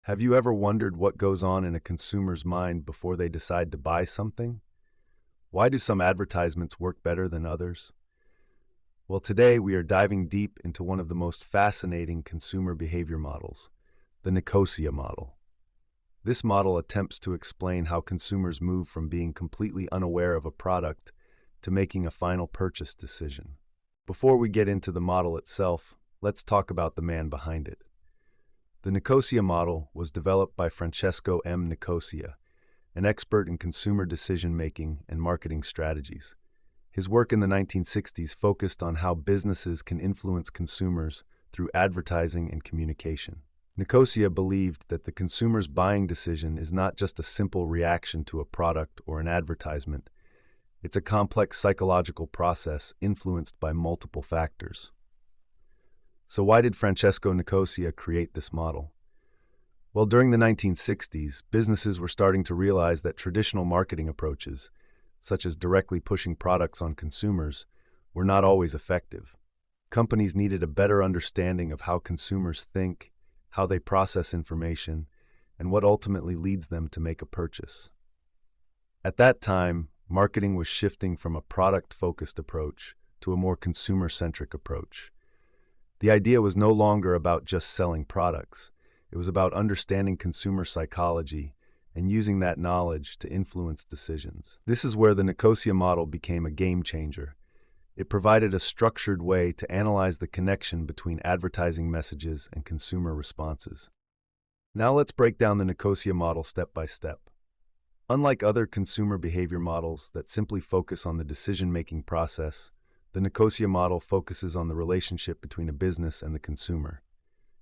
Have you ever wondered what goes on in a consumer's mind before they decide to buy something? Why do some advertisements work better than others? Well, today we are diving deep into one of the most fascinating consumer behavior models, the Nicosia model. This model attempts to explain how consumers move from being completely unaware of a product to making a final purchase decision. Before we get into the model itself, let's talk about the man behind it. The Nicosia model was developed by Francesco M. Nicosia, an expert in consumer decision-making and marketing strategies. His work in the 1960s focused on how businesses can influence consumers through advertising and communication. Nicosia believed that the consumer's buying decision is not just a simple reaction to a product or an advertisement. It's a complex psychological process influenced by multiple factors. So why did Francesco Nicosia create this model? Well, during the 1960s, businesses were starting to realize that traditional marketing approaches, such as directly pushing products on consumers, were not always effective. Companies needed a better understanding of how consumers think, how they process information, and what ultimately leads them to make a purchase. At that time, marketing was shifting from a product-focused approach to a more consumer-centric approach. The idea was no longer about just selling products. It was about understanding consumer psychology and using that knowledge to influence decisions. This is where the Nicosia model became a game changer. It provided a structured way to analyze the connection between advertising messages and consumer responses. Now let's break down the Nicosia model step by step. Unlike other consumer behavior models that simply focus on the decision-making process, the Nicosia model focuses on the relationship between a business and the consumer.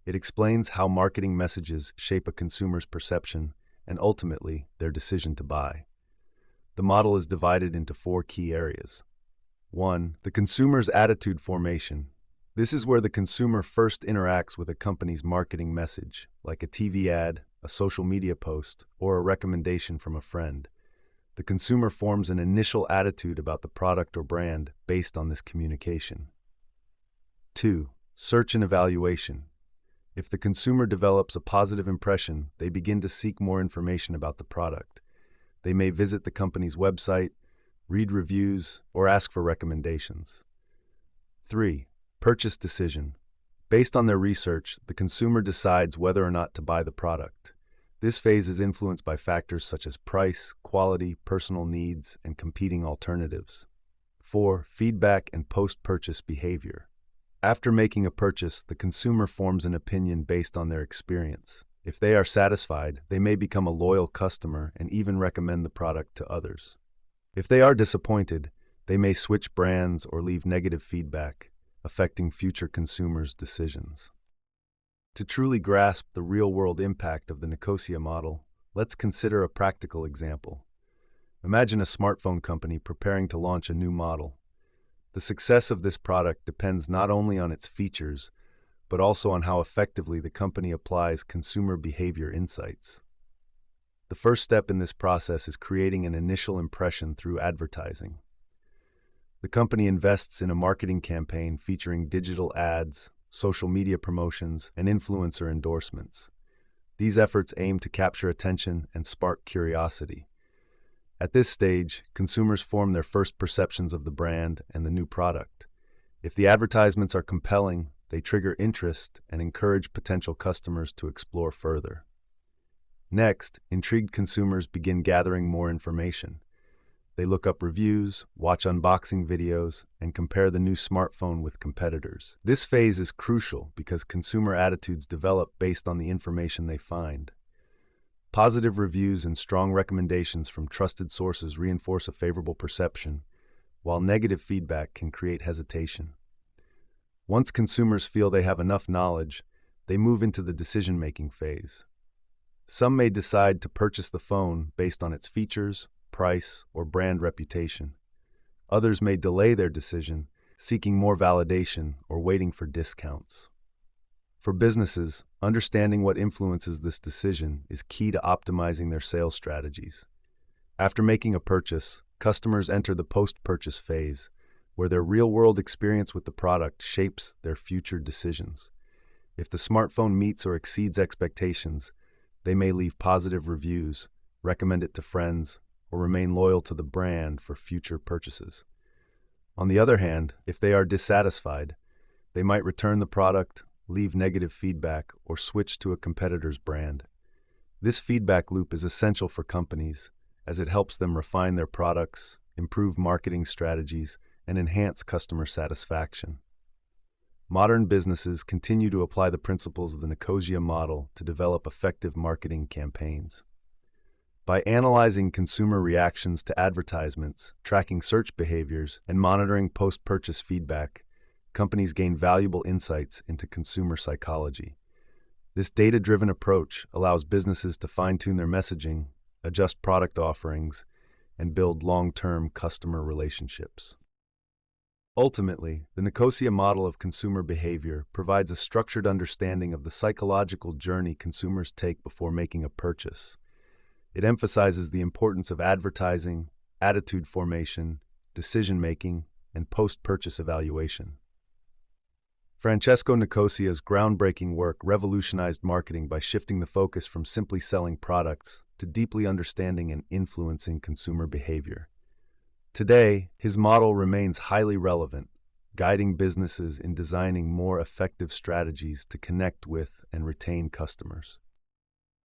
It explains how marketing messages shape a consumer's perception and ultimately their decision to buy. The model is divided into 4 key areas. 1. The consumer's attitude formation. This is where the consumer first interacts with a company's marketing message, like a TV ad, a social media post, or a recommendation from a friend. The consumer forms an initial attitude about the product or brand based on this communication. 2. Search and evaluation. If the consumer develops a positive impression, they begin to seek more information about the product. They may visit the company's website, read reviews, or ask for recommendations. 3. Purchase decision. Based on their research, the consumer decides whether or not to buy the product. This phase is influenced by factors such as price, quality, personal needs, and competing alternatives. 4. Feedback and post-purchase behavior. After making a purchase, the consumer forms an opinion based on their experience. If they are satisfied, they may become a loyal customer and even recommend the product to others. If they are disappointed, they may switch brands or leave negative feedback, affecting future consumers' decisions. To truly grasp the real-world impact of the Nicosia model, let's consider a practical example. Imagine a smartphone company preparing to launch a new model. The success of this product depends not only on its features, but also on how effectively the company applies consumer behavior insights. The first step in this process is creating an initial impression through advertising. The company invests in a marketing campaign featuring digital ads, social media promotions, and influencer endorsements. These efforts aim to capture attention and spark curiosity. At this stage, consumers form their first perceptions of the brand and the new product. If the advertisements are compelling, they trigger interest and encourage potential customers to explore further. Next, intrigued consumers begin gathering more information. They look up reviews, watch unboxing videos, and compare the new smartphone with competitors. This phase is crucial because consumer attitudes develop based on the information they find. Positive reviews and strong recommendations from trusted sources reinforce a favorable perception, while negative feedback can create hesitation. Once consumers feel they have enough knowledge, they move into the decision-making phase. Some may decide to purchase the phone based on its features, price, or brand reputation. Others may delay their decision, seeking more validation or waiting for discounts. For businesses, understanding what influences this decision is key to optimizing their sales strategies. After making a purchase, customers enter the post-purchase phase, where their real-world experience with the product shapes their future decisions. If the smartphone meets or exceeds expectations, They may leave positive reviews, recommend it to friends, or remain loyal to the brand for future purchases. On the other hand, if they are dissatisfied, they might return the product, leave negative feedback, or switch to a competitor's brand. This feedback loop is essential for companies as it helps them refine their products, improve marketing strategies, and enhance customer satisfaction. Modern businesses continue to apply the principles of the Nicosia model to develop effective marketing campaigns. By analyzing consumer reactions to advertisements, tracking search behaviors, and monitoring post-purchase feedback, companies gain valuable insights into consumer psychology. This data-driven approach allows businesses to fine-tune their messaging, adjust product offerings, and build long-term customer relationships. Ultimately, the Nicosia model of consumer behavior provides a structured understanding of the psychological journey consumers take before making a purchase. It emphasizes the importance of advertising, attitude formation, decision-making, and post-purchase evaluation. Francesco Nicosia's groundbreaking work revolutionized marketing by shifting the focus from simply selling products to deeply understanding and influencing consumer behavior. Today, his model remains highly relevant, guiding businesses in designing more effective strategies to connect with and retain customers.